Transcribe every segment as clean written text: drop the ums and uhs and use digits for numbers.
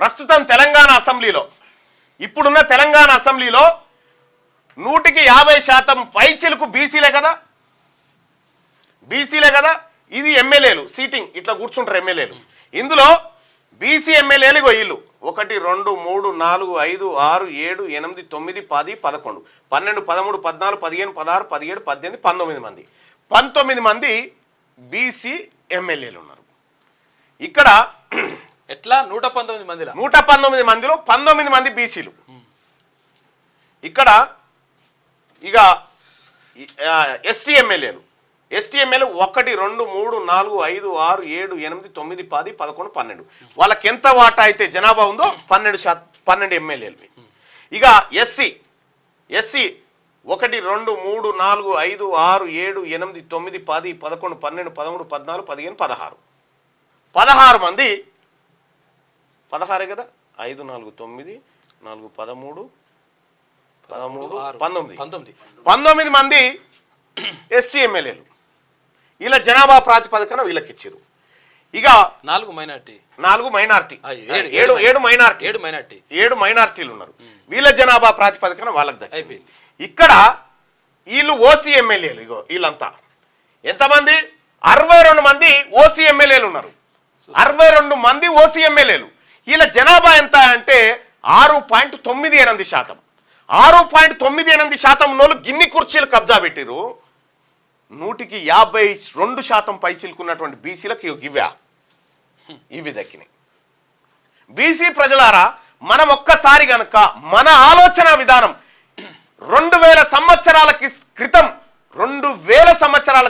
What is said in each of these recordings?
ప్రస్తుతం తెలంగాణ అసెంబ్లీలో ఇప్పుడున్న తెలంగాణ అసెంబ్లీలో 150% పైచిలకు బీసీలే కదా ఇది ఎమ్మెల్యేలు సీటింగ్ ఇట్లా కూర్చుంటారు ఎమ్మెల్యేలు. ఇందులో బీసీ ఎమ్మెల్యేలు వీళ్ళు 1 2 3 4 5 6 7 8 9 10 11 12 13 14 15 16 17 18 19 మంది 19 మంది బీసీ ఎమ్మెల్యేలు ఉన్నారు. ఇక్కడ ఎట్లా 119 మందిలో 119 మందిలో 19 మంది బీసీలు. ఇక్కడ ఇక ఎస్టీ ఎమ్మెల్యేలు 1 2 3 4 5 6 7 8 9 10 11 12 వాళ్ళకి ఎంత వాటా అయితే జనాభా ఉందో 12 ఎమ్మెల్యేలు. ఇక ఎస్సీ 1 2 3 4 5 6 7 8 9 10 11 12 13 14 15 16 మంది 16 కదా 5 4 9 4 13 13 19 మంది ఎస్సీ ఎమ్మెల్యేలు. ఇలా జనాభా ప్రాతిపదికన వీళ్ళకి ఇచ్చారు. ఇక 4 మైనార్టీ 7 మైనార్టీలు ఉన్నారు. వీళ్ళ జనాభా ప్రాతిపదికన వాళ్ళకి దక్కింది. ఇక్కడ వీళ్ళు ఓసీ ఎమ్మెల్యేలు. ఇగో వీళ్ళంతా ఎంతమంది 62 మంది ఓసీ ఎమ్మెల్యేలు ఉన్నారు. 62 మంది ఓసీ ఎమ్మెల్యేలు. వీళ్ళ జనాభా ఎంత అంటే 6.98%. 6.98% ఉన్నోళ్ళు గిన్ని కుర్చీలు కబ్జా పెట్టిరు. 152% పైచిలుకున్నటువంటి బీసీలకు ఇవి దక్కినాయి. బీసీ ప్రజలారా, మనం ఒక్కసారి గనక మన ఆలోచన విధానం 2000 సంవత్సరాల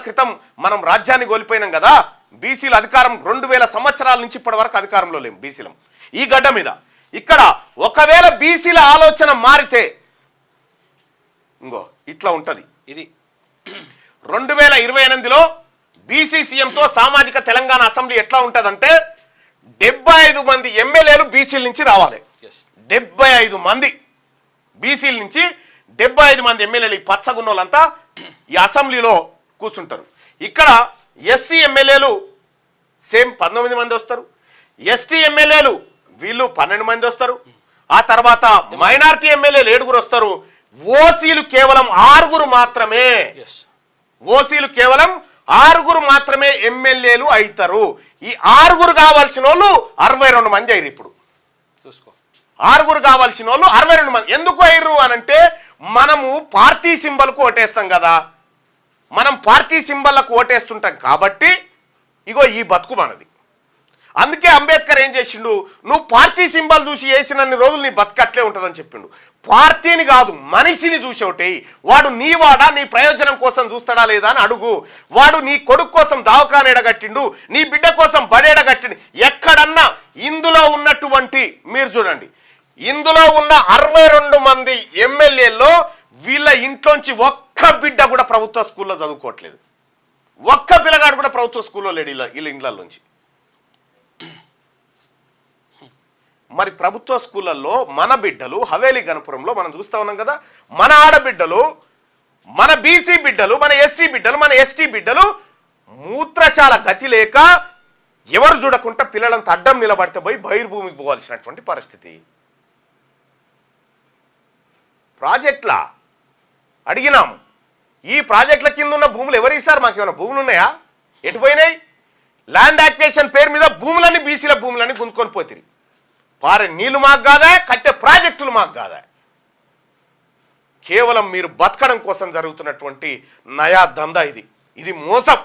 క్రితం మనం రాజ్యాన్ని కోల్పోయినాం కదా. బీసీల అధికారం 2000 సంవత్సరాల నుంచి ఇప్పటి వరకు అధికారంలో లేము బీసీలం ఈ గడ్డ మీద. ఇక్కడ ఒకవేళ బీసీల ఆలోచన మారితే ఇంకో ఇట్లా ఉంటది. ఇది 2028లో బీసీ సీఎంతో సామాజిక తెలంగాణ అసెంబ్లీ ఎట్లా ఉంటదంటే 75 మంది ఎమ్మెల్యేలు బీసీల నుంచి రావాలి. 75 మంది బీసీల నుంచి 75 మంది ఎమ్మెల్యేలు ఈ పచ్చగున్నోళ్ళంతా ఈ అసెంబ్లీలో కూర్చుంటారు. ఇక్కడ ఎస్సీ ఎమ్మెల్యేలు సేమ్ 19 మంది వస్తారు. ఎస్టీ ఎమ్మెల్యేలు వీళ్ళు 12 మంది వస్తారు. ఆ తర్వాత మైనార్టీ ఎమ్మెల్యేలు 7 వస్తారు. ఓసీలు కేవలం 6 మాత్రమే. ఓసీలు కేవలం 6 మాత్రమే ఎమ్మెల్యేలు అవుతారు. ఈ 6 కావాల్సిన వాళ్ళు 62 మంది అయ్యారు. ఇప్పుడు చూసుకో 6 కావాల్సిన వాళ్ళు 62 మంది ఎందుకు అయ్యారు అనంటే, మనము పార్టీ సింబల్కు ఓటేస్తాం కదా. మనం పార్టీ సింబల్లకు ఓటేస్తుంటాం కాబట్టి ఇగో ఈ బతుకు మనది. అందుకే అంబేద్కర్ ఏం చేసిండు, నువ్వు పార్టీ సింబల్ చూసి వేసినన్ని రోజులు నీ బతుకట్లే ఉంటుందని చెప్పిండు. పార్టీని కాదు మనిషిని చూసి ఒకటి. వాడు నీ వాడా, నీ ప్రయోజనం కోసం చూస్తాడా లేదా అని అడుగు. వాడు నీ కొడుకు కోసం దావకానేడగట్టిండు, నీ బిడ్డ కోసం బడేడగట్టిండు. ఎక్కడన్నా ఇందులో ఉన్నటువంటి మీరు చూడండి, ఇందులో ఉన్న 62 మంది ఎమ్మెల్యేల్లో వీళ్ళ ఇంట్లోంచి ఒక్క బిడ్డ కూడా ప్రభుత్వ స్కూల్లో చదువుకోవట్లేదు. ఒక్క పిల్లగాడు కూడా ప్రభుత్వ స్కూల్లో లేడు వీళ్ళ ఇండ్లలోంచి. మరి ప్రభుత్వ స్కూళ్ళల్లో మన బిడ్డలు హవేలీ గణపురంలో మనం చూస్తా ఉన్నాం కదా, మన ఆడబిడ్డలు, మన బీసీ బిడ్డలు, మన ఎస్సీ బిడ్డలు, మన ఎస్టీ బిడ్డలు మూత్రశాల గతి లేక ఎవరు చూడకుండా పిల్లలంతా అడ్డం నిలబడితే పోయి బహిర్భూమికి పోవాల్సినటువంటి పరిస్థితి. ప్రాజెక్టులా అడిగినాము, ఈ ప్రాజెక్టుల కింద ఉన్న భూములు ఎవరు ఇస్తారు? మాకేమైనా భూములు ఉన్నాయా? ఎటు పోయినాయి? ల్యాండ్ యాక్విజిషన్ పేరు మీద భూములన్నీ బీసీల భూములన్నీ గుంజుకొని పోతిరి. పారే నీళ్లు మాకు కాదా, కట్టే ప్రాజెక్టులు మాకు కాదా? కేవలం మీరు బతకడం కోసం జరుగుతున్నటువంటి నయా దందా ఇది. ఇది మోసం,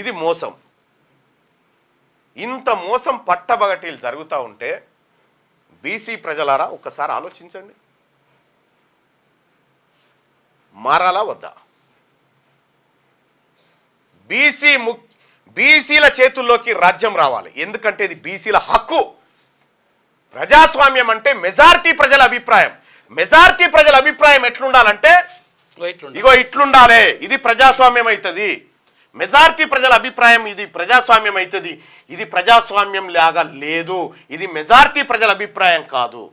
ఇది మోసం. ఇంత మోసం పట్టబగటీలు జరుగుతూ ఉంటే బీసీ ప్రజలారా ఒక్కసారి ఆలోచించండి. మారాలా వద్దా? బీసీల చేతుల్లోకి రాజ్యం రావాలి. ఎందుకంటే ఇది బీసీల హక్కు. ప్రజాస్వామ్యం అంటే మెజారిటీ ప్రజల అభిప్రాయం. మెజారిటీ ప్రజల అభిప్రాయం ఎట్లుండాలంటే ఇగో ఇట్లుండాలి. ఇది ప్రజాస్వామ్యం అవుతుంది. మెజారిటీ ప్రజల అభిప్రాయం ఇది ప్రజాస్వామ్యం అవుతుంది. ఇది ప్రజాస్వామ్యం లాగా లేదు, ఇది మెజారిటీ ప్రజల అభిప్రాయం కాదు.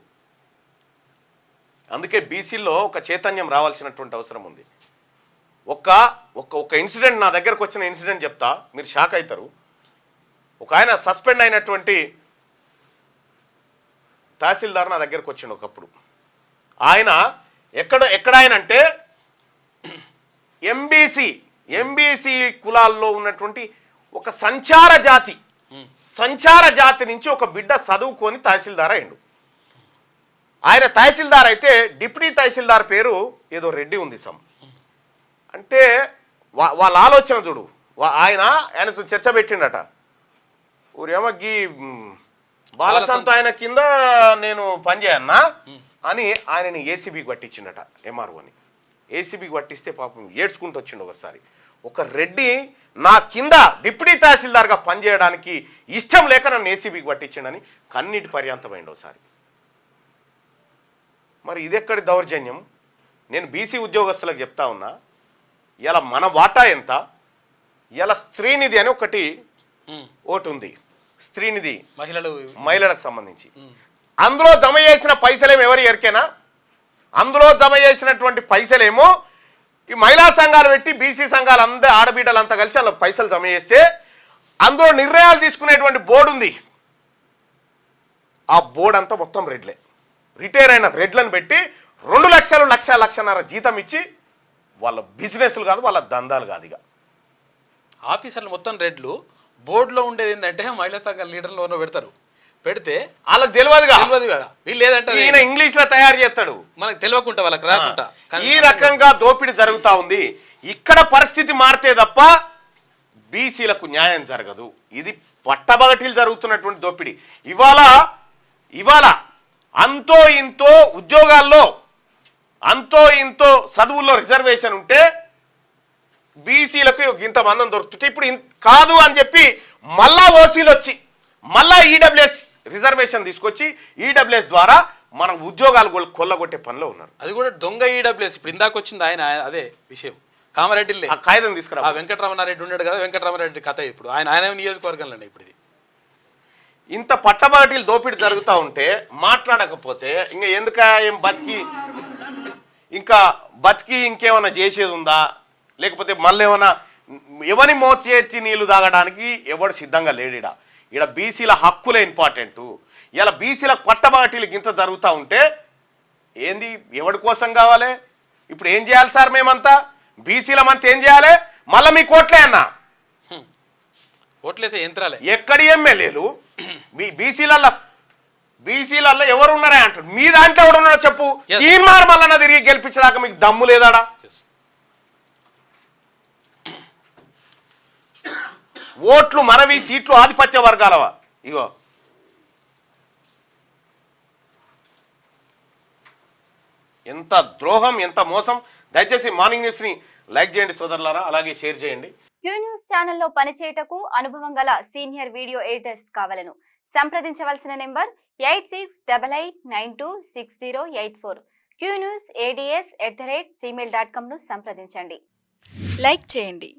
అందుకే బీసీల్లో ఒక చైతన్యం రావాల్సినటువంటి అవసరం ఉంది. ఒక ఇన్సిడెంట్ నా దగ్గరకు వచ్చిన ఇన్సిడెంట్ చెప్తా, మీరు షాక్ అవుతారు. ఒక ఆయన సస్పెండ్ అయినటువంటి తహసీల్దార్ నా దగ్గరకు వచ్చిండు ఒకప్పుడు. ఆయన ఎక్కడ ఆయన అంటే ఎంబీసీ కులాల్లో ఉన్నటువంటి ఒక సంచార జాతి నుంచి ఒక బిడ్డ చదువుకొని తహసీల్దార్ అయిండు. ఆయన తహసీల్దార్ అయితే డిప్యూటీ తహసీల్దార్ పేరు ఏదో రెడ్డి ఉంది అంటే వాళ్ళ ఆలోచన చూడు. ఆయనతో చర్చ పెట్టిండట. ఊరేమో గీ బాలసంత ఆయన కింద నేను పనిచేయన్నా అని ఆయనని ఏసీబీకి పట్టించిండట, ఎంఆర్ఓ అని. ఏసీబీకి పట్టిస్తే పాపం ఏడ్చుకుంటూ వచ్చిండు ఒకసారి. ఒక రెడ్డి నా కింద డిప్యూటీ తహసీల్దార్గా పనిచేయడానికి ఇష్టం లేక నన్ను ఏసీబీకి పట్టించిండని కన్నీటి పర్యాంతమైంది ఒకసారి. మరి ఇదెక్కడి దౌర్జన్యం? నేను బీసీ ఉద్యోగస్తులకు చెప్తా ఉన్నా, ఇలా మన వాటా ఎంత? ఇలా స్త్రీనిధి అని ఒకటి ఉంది, స్త్రీనిధి మహిళలకు సంబంధించి. అందులో జమ చేసిన పైసలేమో ఎవరు ఎరికేనా? అందులో జమ చేసినటువంటి పైసలేమో ఈ మహిళా సంఘాలు పెట్టి బీసీ సంఘాలు ఆడబిడ్డలంతా కలిసి అలా పైసలు జమ చేస్తే అందులో నిర్ణయాలు తీసుకునేటువంటి బోర్డు ఉంది. ఆ బోర్డు అంతా మొత్తం రెడ్లే. రిటైర్ అయిన రెడ్లను పెట్టి 2 లక్షలు, 1.5 జీతం ఇచ్చి వాళ్ళ బిజినెస్లు కాదు, వాళ్ళ దందాలు కాదు. ఇక ఆఫీసర్లు మొత్తం రెడ్లు. బోర్డులో ఉండేది ఏంటంటే మహిళా సంఘ లీడర్లు పెడతారు. పెడితే వాళ్ళకి తెలియదు కదా, వీళ్ళు లేదంటే ఈయన ఇంగ్లీష్ లో తయారు చేస్తాడు, మనకు తెలియకుండా వాళ్ళకి రాకుండా. ఈ రకంగా దోపిడీ జరుగుతా ఉంది. ఇక్కడ పరిస్థితి మారితే తప్ప బీసీలకు న్యాయం జరగదు. ఇది పట్టబగటీలు జరుగుతున్నటువంటి దోపిడీ. ఇవాళ అంతో ఇంతో ఉద్యోగాల్లో, అంతో ఇంతో చదువుల్లో రిజర్వేషన్ ఉంటే బీసీలకు ఇంతమందం దొరుకుతుంటే ఇప్పుడు కాదు అని చెప్పి మళ్ళా ఓసీలు వచ్చి మళ్ళా ఈడబ్ల్యూఎస్ రిజర్వేషన్ తీసుకొచ్చి ఈడబ్ల్యూఎస్ ద్వారా మన ఉద్యోగాలు కొల్లగొట్టే పనిలో ఉన్నారు. అది కూడా దొంగ ఈడబ్ల్యూఎస్. ఇప్పుడు ఇందాక వచ్చింది ఆయన అదే విషయం. కామారెడ్డి కాగితం తీసుకురా. వెంకటరమణారెడ్డి ఉన్నాడు కదా, వెంకటరమణారెడ్డి కథ ఇప్పుడు ఆయన నియోజకవర్గంలో ఇప్పుడు ఇది. ఇంత పట్టబాటీలు దోపిడీ జరుగుతూ ఉంటే మాట్లాడకపోతే ఇంకా ఎందుక ఏం బతికి ఇంకేమైనా చేసేది ఉందా? లేకపోతే మళ్ళీ ఏమైనా ఎవరి మోచేతి నీళ్లు తాగడానికి ఎవడు సిద్ధంగా లేడిడా. ఇక్కడ బీసీల హక్కులే ఇంపార్టెంటు. ఇలా బీసీల పట్టబాటీలకు ఇంత జరుగుతూ ఉంటే ఏంది, ఎవడి కోసం కావాలి? ఇప్పుడు ఏం చేయాలి సార్? మేమంతా బీసీలమంతా ఏం చేయాలి? మళ్ళీ మీ కోట్లే అన్నా, ఓట్లేసే యంత్రాలే. ఎక్కడి ఎమ్మెల్యేలు బీసీలలో ఎవరు ఉన్నారా అంటారు. మీ దాంట్లో ఎవడు ఉన్నాడో చెప్పు. తీర్మానం మళ్ళా తిరిగి గెలిపించేదాకా మీకు దమ్ము లేదాడా? ఓట్లు మనవి, సీట్లు ఆధిపత్య వర్గాలవా? ఇగో ఎంత ద్రోహం, ఎంత మోసం. దయచేసి మార్నింగ్ న్యూస్ ని లైక్ చేయండి సోదరులారా, అలాగే షేర్ చేయండి. క్యూ న్యూస్ ఛానల్లో పనిచేయటకు అనుభవం గల సీనియర్ వీడియో ఎడిటర్స్ కావాలను సంప్రదించవలసిన నెంబర్ 8688926084. qnewsads@gmail.com ను సంప్రదించండి. లైక్ చేయండి.